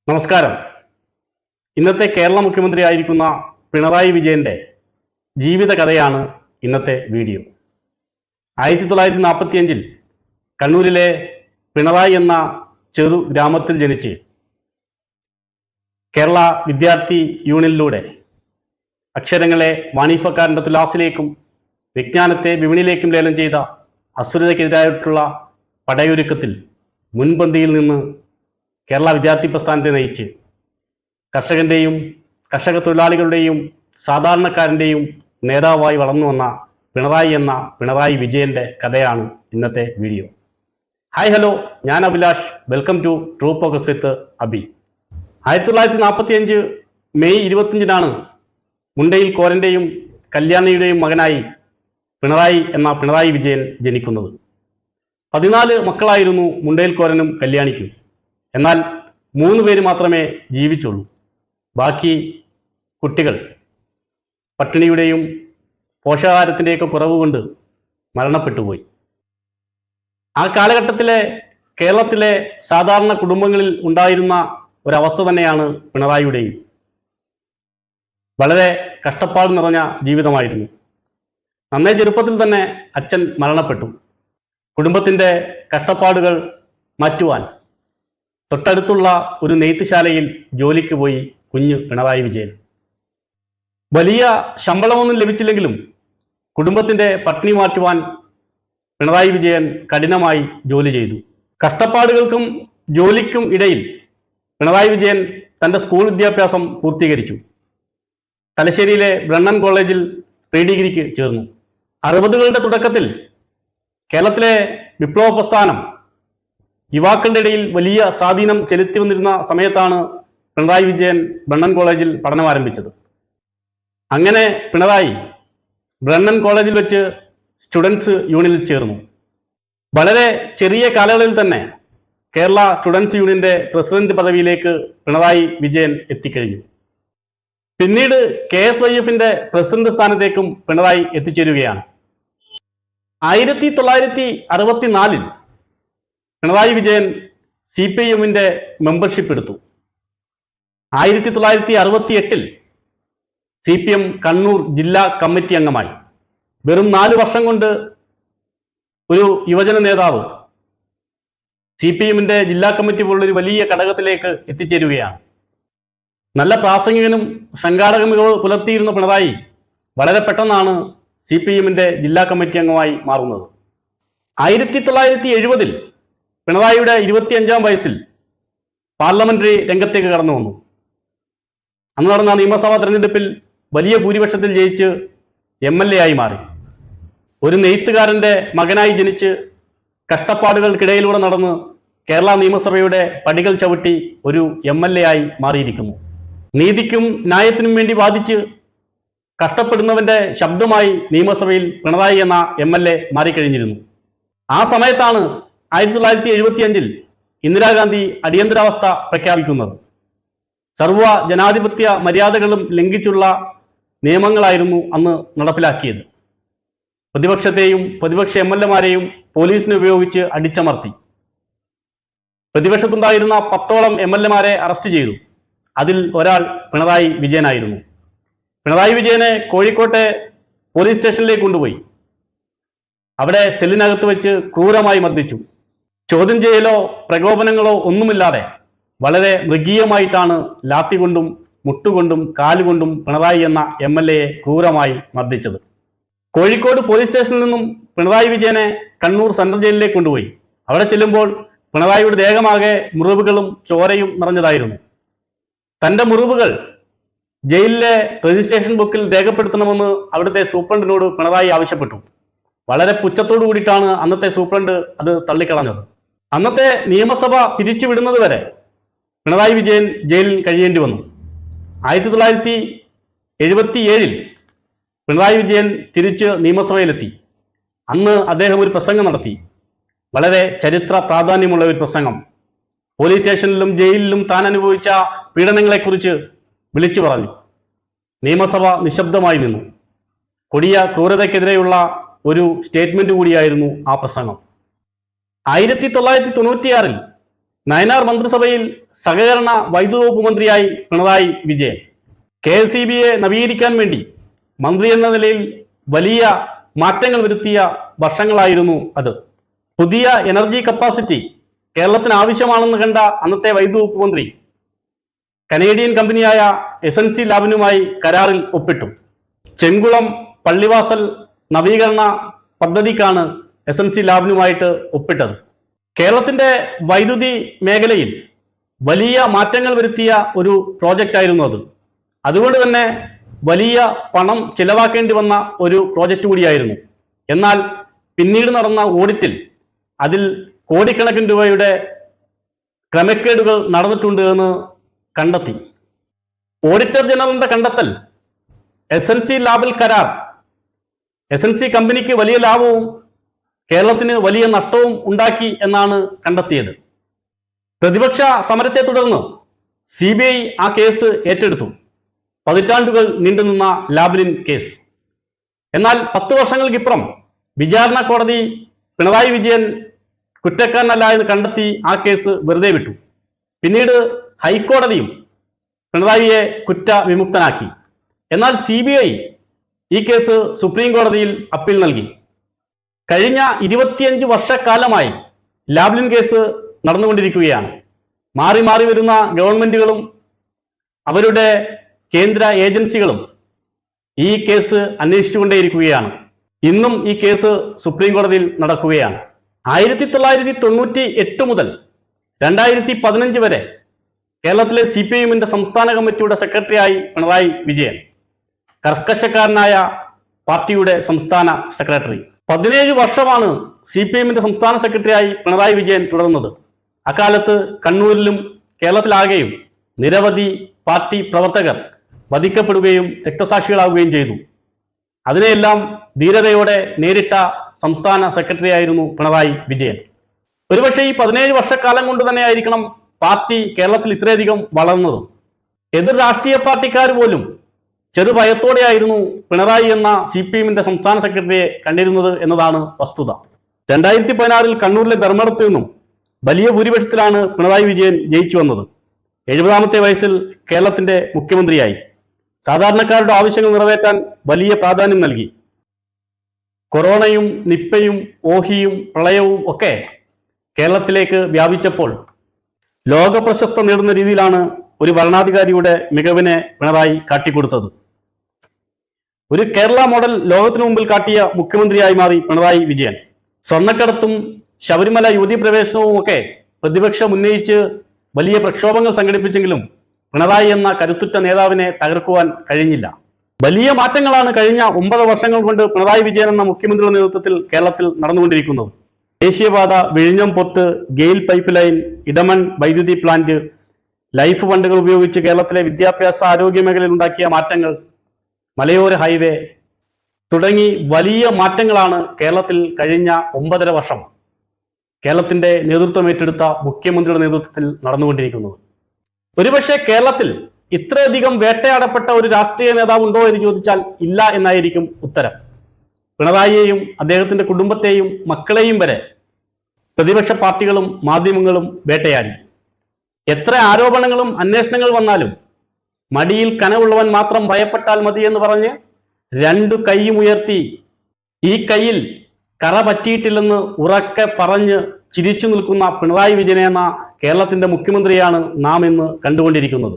നമസ്കാരം. ഇന്നത്തെ കേരള മുഖ്യമന്ത്രി ആയിരിക്കുന്ന പിണറായി വിജയന്റെ ജീവിത കഥയാണ് ഇന്നത്തെ വീഡിയോ. 1945 കണ്ണൂരിലെ പിണറായി എന്ന ചെറു ഗ്രാമത്തിൽ ജനിച്ച് കേരള വിദ്യാർത്ഥി യൂണിയനിലൂടെ അക്ഷരങ്ങളെ വാണിഭക്കാരൻ്റെ തുലാസിലേക്കും വിജ്ഞാനത്തെ വിപണിയിലേക്കും ലേലം ചെയ്ത അസുരതയ്ക്കെതിരായിട്ടുള്ള പടയൊരുക്കത്തിൽ മുൻപന്തിയിൽ നിന്ന് കേരള വിദ്യാർത്ഥി പ്രസ്ഥാനത്തെ നയിച്ച് കർഷകൻ്റെയും കർഷക തൊഴിലാളികളുടെയും സാധാരണക്കാരൻ്റെയും നേതാവായി വളർന്നു വന്ന പിണറായി എന്ന പിണറായി വിജയൻ്റെ കഥയാണ് ഇന്നത്തെ വീഡിയോ. ഹായ് ഹലോ, ഞാൻ Abhilash. Welcome to true focus with Abi. 1945 May 25 മുണ്ടയിൽ കോരൻ്റെയും കല്യാണിയുടെയും മകനായി പിണറായി എന്ന പിണറായി വിജയൻ ജനിക്കുന്നത്. 14 മക്കളായിരുന്നു മുണ്ടയിൽ കോരനും കല്യാണിക്കും. എന്നാൽ 3 പേര് മാത്രമേ ജീവിച്ചുള്ളൂ. ബാക്കി കുട്ടികൾ പട്ടിണിയുടെയും പോഷകാഹാരത്തിൻ്റെയൊക്കെ കുറവ് കൊണ്ട് മരണപ്പെട്ടുപോയി. ആ കാലഘട്ടത്തിലെ കേരളത്തിലെ സാധാരണ കുടുംബങ്ങളിൽ ഉണ്ടായിരുന്ന ഒരവസ്ഥ തന്നെയാണ് പിണറായിയുടെയും. വളരെ കഷ്ടപ്പാട് നിറഞ്ഞ ജീവിതമായിരുന്നു. നന്നേ ചെറുപ്പത്തിൽ തന്നെ അച്ഛൻ മരണപ്പെട്ടു. കുടുംബത്തിൻ്റെ കഷ്ടപ്പാടുകൾ മാറ്റുവാൻ തൊട്ടടുത്തുള്ള ഒരു നെയ്ത്തുശാലയിൽ ജോലിക്ക് പോയി കുഞ്ഞ് പിണറായി വിജയൻ. വലിയ ശമ്പളമൊന്നും ലഭിച്ചില്ലെങ്കിലും കുടുംബത്തിൻ്റെ പട്ടിണി മാറ്റുവാൻ പിണറായി വിജയൻ കഠിനമായി ജോലി ചെയ്തു. കഷ്ടപ്പാടുകൾക്കും ജോലിക്കും ഇടയിൽ പിണറായി വിജയൻ തൻ്റെ സ്കൂൾ വിദ്യാഭ്യാസം പൂർത്തീകരിച്ചു. തലശ്ശേരിയിലെ ബ്രണ്ണൻ കോളേജിൽ പ്രീ ഡിഗ്രിക്ക് ചേർന്നു. 60കളുടെ തുടക്കത്തിൽ കേരളത്തിലെ വിപ്ലവ പ്രസ്ഥാനം യുവാക്കളുടെ ഇടയിൽ വലിയ സ്വാധീനം ചെലുത്തി വന്നിരുന്ന സമയത്താണ് പിണറായി വിജയൻ ബ്രണ്ണൻ കോളേജിൽ പഠനം ആരംഭിച്ചത്. അങ്ങനെ പിണറായി ബ്രണ്ണൻ കോളേജിൽ വെച്ച് സ്റ്റുഡൻസ് യൂണിയനിൽ ചേർന്നു. വളരെ ചെറിയ കാലയളവിൽ തന്നെ കേരള സ്റ്റുഡൻസ് യൂണിയന്റെ പ്രസിഡന്റ് പദവിയിലേക്ക് പിണറായി വിജയൻ എത്തിക്കഴിഞ്ഞു. പിന്നീട് KSYFന്റെ പ്രസിഡന്റ് സ്ഥാനത്തേക്കും പിണറായി എത്തിച്ചേരുകയാണ്. 1964 പിണറായി വിജയൻ CPIMന്റെ മെമ്പർഷിപ്പ് എടുത്തു. 1968 CPM കണ്ണൂർ ജില്ലാ കമ്മിറ്റി അംഗമായി. വെറും 4 വർഷം കൊണ്ട് ഒരു യുവജന നേതാവ് CPIMന്റെ ജില്ലാ കമ്മിറ്റി പോലുള്ളൊരു വലിയ ഘടകത്തിലേക്ക് എത്തിച്ചേരുകയാണ്. നല്ല പ്രാസംഗികനും സംഘാടക മികവ് പുലർത്തിയിരുന്ന പിണറായി വളരെ പെട്ടെന്നാണ് CPIMന്റെ ജില്ലാ കമ്മിറ്റി അംഗമായി മാറുന്നത്. 1970 പിണറായിയുടെ 25ാം വയസ്സിൽ പാർലമെന്ററി രംഗത്തേക്ക് കടന്നു വന്നു. അന്ന് നടന്ന നിയമസഭാ തെരഞ്ഞെടുപ്പിൽ വലിയ ഭൂരിപക്ഷത്തിൽ ജയിച്ച് MLA ആയി മാറി. ഒരു നെയ്ത്തുകാരൻ്റെ മകനായി ജനിച്ച് കഷ്ടപ്പാടുകൾക്കിടയിലൂടെ നടന്ന് കേരള നിയമസഭയുടെ പടികൾ ചവിട്ടി ഒരു MLA ആയി മാറിയിരിക്കുന്നു. നീതിക്കും ന്യായത്തിനും വേണ്ടി വാദിച്ച് കഷ്ടപ്പെടുന്നവന്റെ ശബ്ദമായി നിയമസഭയിൽ പിണറായി എന്ന MLA മാറിക്കഴിഞ്ഞിരുന്നു. ആ സമയത്താണ് 1975 ഇന്ദിരാഗാന്ധി അടിയന്തരാവസ്ഥ പ്രഖ്യാപിക്കുന്നത്. സർവ ജനാധിപത്യ മര്യാദകളും ലംഘിച്ചുള്ള നിയമങ്ങളായിരുന്നു അന്ന് നടപ്പിലാക്കിയത്. പ്രതിപക്ഷത്തെയും പ്രതിപക്ഷ MLAമാരെയും പോലീസിനെ ഉപയോഗിച്ച് അടിച്ചമർത്തി. പ്രതിപക്ഷത്തുണ്ടായിരുന്ന 10ഓളം MLAമാരെ അറസ്റ്റ് ചെയ്തു. അതിൽ ഒരാൾ പിണറായി വിജയനായിരുന്നു. പിണറായി വിജയനെ കോഴിക്കോട്ടെ പോലീസ് സ്റ്റേഷനിലേക്ക് കൊണ്ടുപോയി. അവിടെ സെല്ലിനകത്ത് വെച്ച് ക്രൂരമായി മർദ്ദിച്ചു. ചോദ്യം ചെയ്യലോ പ്രകോപനങ്ങളോ ഒന്നുമില്ലാതെ വളരെ മൃഗീയമായിട്ടാണ് ലാത്തി കൊണ്ടും മുട്ടുകൊണ്ടും കാലുകൊണ്ടും പിണറായി എന്ന MLAയെ ക്രൂരമായി മർദ്ദിച്ചത്. കോഴിക്കോട് പോലീസ് സ്റ്റേഷനിൽ നിന്നും പിണറായി വിജയനെ കണ്ണൂർ സെൻട്രൽ ജയിലിലേക്ക് കൊണ്ടുപോയി. അവിടെ ചെല്ലുമ്പോൾ പിണറായിയുടെ ദേഹമാകെ മുറിവുകളും ചോരയും നിറഞ്ഞതായിരുന്നു. തൻ്റെ മുറിവുകൾ ജയിലിലെ രജിസ്ട്രേഷൻ ബുക്കിൽ രേഖപ്പെടുത്തണമെന്ന് അവിടുത്തെ സൂപ്രണ്ടിനോട് പിണറായി ആവശ്യപ്പെട്ടു. വളരെ പുച്ഛത്തോടു കൂടിയിട്ടാണ് അന്നത്തെ സൂപ്രണ്ട് അത് തള്ളിക്കളഞ്ഞത്. അന്നത്തെ നിയമസഭ പിരിച്ചുവിടുന്നത് വരെ പിണറായി വിജയൻ ജയിലിൽ കഴിയേണ്ടി വന്നു. 1977 പിണറായി വിജയൻ തിരിച്ച് നിയമസഭയിലെത്തി. അന്ന് അദ്ദേഹം ഒരു പ്രസംഗം നടത്തി. വളരെ ചരിത്ര പ്രാധാന്യമുള്ള ഒരു പ്രസംഗം. പോലീസ് സ്റ്റേഷനിലും ജയിലിലും താൻ അനുഭവിച്ച പീഡനങ്ങളെക്കുറിച്ച് വിളിച്ചു പറഞ്ഞു. നിയമസഭ നിശബ്ദമായി നിന്നു. കൊടിയ ക്രൂരതയ്ക്കെതിരെയുള്ള ഒരു സ്റ്റേറ്റ്മെന്റ് കൂടിയായിരുന്നു ആ പ്രസംഗം. 1996 നയനാർ മന്ത്രിസഭയിൽ സഹകരണ വൈദ്യുത വകുപ്പ് മന്ത്രിയായി പിണറായി വിജയൻ. KSEBയെ നവീകരിക്കാൻ വേണ്ടി മന്ത്രി എന്ന നിലയിൽ വലിയ മാറ്റങ്ങൾ വരുത്തിയ വർഷങ്ങളായിരുന്നു അത്. പുതിയ എനർജി കപ്പാസിറ്റി കേരളത്തിന് ആവശ്യമാണെന്ന് കണ്ട അന്നത്തെ വൈദ്യുത വകുപ്പ് മന്ത്രി കനേഡിയൻ കമ്പനിയായ SNC ലാബിനുമായി കരാറിൽ ഒപ്പിട്ടു. ചെങ്കുളം പള്ളിവാസൽ നവീകരണ പദ്ധതിക്കാണ് SNC ലാബിനുമായിട്ട് ഒപ്പിട്ടത്. കേരളത്തിന്റെ വൈദ്യുതി മേഖലയിൽ വലിയ മാറ്റങ്ങൾ വരുത്തിയ ഒരു പ്രോജക്റ്റ് ആയിരുന്നു അത്. അതുകൊണ്ട് തന്നെ വലിയ പണം ചിലവാക്കേണ്ടി വന്ന ഒരു പ്രോജക്റ്റ് കൂടിയായിരുന്നു. എന്നാൽ പിന്നീട് നടന്ന ഓഡിറ്റിൽ അതിൽ കോടിക്കണക്കിന് രൂപയുടെ ക്രമക്കേടുകൾ നടന്നിട്ടുണ്ട് എന്ന് കണ്ടെത്തി. ഓഡിറ്റർ ജനറലിന്റെ കണ്ടെത്തൽ SNC ലാബിൽ കരാർ SNC കമ്പനിക്ക് വലിയ ലാഭവും കേരളത്തിന് വലിയ നഷ്ടവും ഉണ്ടാക്കി എന്നാണ് കണ്ടെത്തിയത്. പ്രതിപക്ഷ സമരത്തെ തുടർന്ന് CBI ആ കേസ് ഏറ്റെടുത്തു. പതിറ്റാണ്ടുകൾ നീണ്ടുനിന്ന ലാവ്ലിൻ കേസ്. എന്നാൽ 10 വർഷങ്ങൾക്കിപ്പുറം വിചാരണ കോടതി പിണറായി വിജയൻ കുറ്റക്കാരനല്ല എന്ന് കണ്ടെത്തി ആ കേസ് വെറുതെ വിട്ടു. പിന്നീട് ഹൈക്കോടതിയും പിണറായിയെ കുറ്റവിമുക്തനാക്കി. എന്നാൽ CBI ഈ കേസ് സുപ്രീം കോടതിയിൽ അപ്പീൽ നൽകി. കഴിഞ്ഞ 25 വർഷക്കാലമായി ലാവ്ലിൻ കേസ് നടന്നുകൊണ്ടിരിക്കുകയാണ്. മാറി മാറി വരുന്ന ഗവൺമെന്റുകളും അവരുടെ കേന്ദ്ര ഏജൻസികളും ഈ കേസ് അന്വേഷിച്ചുകൊണ്ടേയിരിക്കുകയാണ്. ഇന്നും ഈ കേസ് സുപ്രീം കോടതിയിൽ നടക്കുകയാണ്. 1998 മുതൽ 2015 വരെ കേരളത്തിലെ CPIഎമ്മിന്റെ സംസ്ഥാന കമ്മിറ്റിയുടെ സെക്രട്ടറിയായി പിണറായി വിജയൻ, കർക്കശക്കാരനായ പാർട്ടിയുടെ സംസ്ഥാന സെക്രട്ടറി. 17 വർഷമാണ് CPIഎമ്മിന്റെ സംസ്ഥാന സെക്രട്ടറിയായി പിണറായി വിജയൻ തുടർന്നത്. അക്കാലത്ത് കണ്ണൂരിലും കേരളത്തിലാകെയും നിരവധി പാർട്ടി പ്രവർത്തകർ വധിക്കപ്പെടുകയും രക്തസാക്ഷികളാവുകയും ചെയ്തു. അതിനെയെല്ലാം ധീരതയോടെ നേരിട്ട സംസ്ഥാന സെക്രട്ടറി ആയിരുന്നു പിണറായി വിജയൻ. ഒരുപക്ഷെ ഈ 17 വർഷക്കാലം കൊണ്ട് തന്നെയായിരിക്കണം പാർട്ടി കേരളത്തിൽ ഇത്രയധികം വളർന്നത്. എതിർ രാഷ്ട്രീയ പാർട്ടിക്കാർ പോലും ചെറുഭയത്തോടെയായിരുന്നു പിണറായി എന്ന CPIഎമ്മിന്റെ സംസ്ഥാന സെക്രട്ടറിയെ കണ്ടിരുന്നത് എന്നതാണ് വസ്തുത. 2016 കണ്ണൂരിലെ ധർമ്മടത്ത് നിന്നും വലിയ ഭൂരിപക്ഷത്തിലാണ് പിണറായി വിജയൻ ജയിച്ചു വന്നത്. 70ാമത്തെ വയസ്സിൽ കേരളത്തിന്റെ മുഖ്യമന്ത്രിയായി. സാധാരണക്കാരുടെ ആവശ്യങ്ങൾ നിറവേറ്റാൻ വലിയ പ്രാധാന്യം നൽകി. കൊറോണയും നിപ്പയും ഓഹിയും പ്രളയവും ഒക്കെ കേരളത്തിലേക്ക് വ്യാപിച്ചപ്പോൾ ലോക പ്രശസ്ത നേടുന്ന രീതിയിലാണ് ഒരു ഭരണാധികാരിയുടെ മികവിനെ പിണറായി കാട്ടിക്കൊടുത്തത്. ഒരു കേരള മോഡൽ ലോകത്തിനു മുമ്പിൽ കാട്ടിയ മുഖ്യമന്ത്രിയായി മാറി പിണറായി വിജയൻ. സ്വർണ്ണക്കടത്തും ശബരിമല യുവതീ പ്രവേശനവും ഒക്കെ പ്രതിപക്ഷം ഉന്നയിച്ച് വലിയ പ്രക്ഷോഭങ്ങൾ സംഘടിപ്പിച്ചെങ്കിലും പിണറായി എന്ന കരുത്തുറ്റ നേതാവിനെ തകർക്കുവാൻ കഴിഞ്ഞില്ല. വലിയ മാറ്റങ്ങളാണ് കഴിഞ്ഞ 9 വർഷങ്ങൾ കൊണ്ട് പിണറായി വിജയൻ എന്ന മുഖ്യമന്ത്രിയുടെ നേതൃത്വത്തിൽ കേരളത്തിൽ നടന്നുകൊണ്ടിരിക്കുന്നത്. ദേശീയപാത, വിഴിഞ്ഞം port, GAIL pipeline, Edamon വൈദ്യുതി പ്ലാന്റ്, ലൈഫ് ഫണ്ടുകൾ ഉപയോഗിച്ച് കേരളത്തിലെ വിദ്യാഭ്യാസ ആരോഗ്യ മേഖലയിൽ ഉണ്ടാക്കിയ മാറ്റങ്ങൾ, മലയോര ഹൈവേ തുടങ്ങി വലിയ മാറ്റങ്ങളാണ് കേരളത്തിൽ കഴിഞ്ഞ 9.5 വർഷം കേരളത്തിന്റെ നേതൃത്വം ഏറ്റെടുത്ത മുഖ്യമന്ത്രിയുടെ നേതൃത്വത്തിൽ നടന്നുകൊണ്ടിരിക്കുന്നത്. ഒരുപക്ഷെ കേരളത്തിൽ ഇത്രയധികം വേട്ടയാടപ്പെട്ട ഒരു രാഷ്ട്രീയ നേതാവ് ഉണ്ടോ എന്ന് ചോദിച്ചാൽ ഇല്ല എന്നായിരിക്കും ഉത്തരം. പിണറായിയെയും അദ്ദേഹത്തിന്റെ കുടുംബത്തെയും മക്കളെയും വരെ പ്രതിപക്ഷ പാർട്ടികളും മാധ്യമങ്ങളും വേട്ടയാടി. എത്ര ആരോപണങ്ങളും അന്വേഷണങ്ങൾ വന്നാലും മടിയിൽ കനവുള്ളവൻ മാത്രം ഭയപ്പെട്ടാൽ മതി എന്ന് പറഞ്ഞ് 2 കൈയും ഉയർത്തി ഈ കൈയിൽ കറ പറ്റിയിട്ടില്ലെന്ന് ഉറക്കെ പറഞ്ഞ് ചിരിച്ചു നിൽക്കുന്ന പിണറായി വിജയൻ എന്ന കേരളത്തിന്റെ മുഖ്യമന്ത്രിയാണ് നാം ഇന്ന് കണ്ടുകൊണ്ടിരിക്കുന്നത്.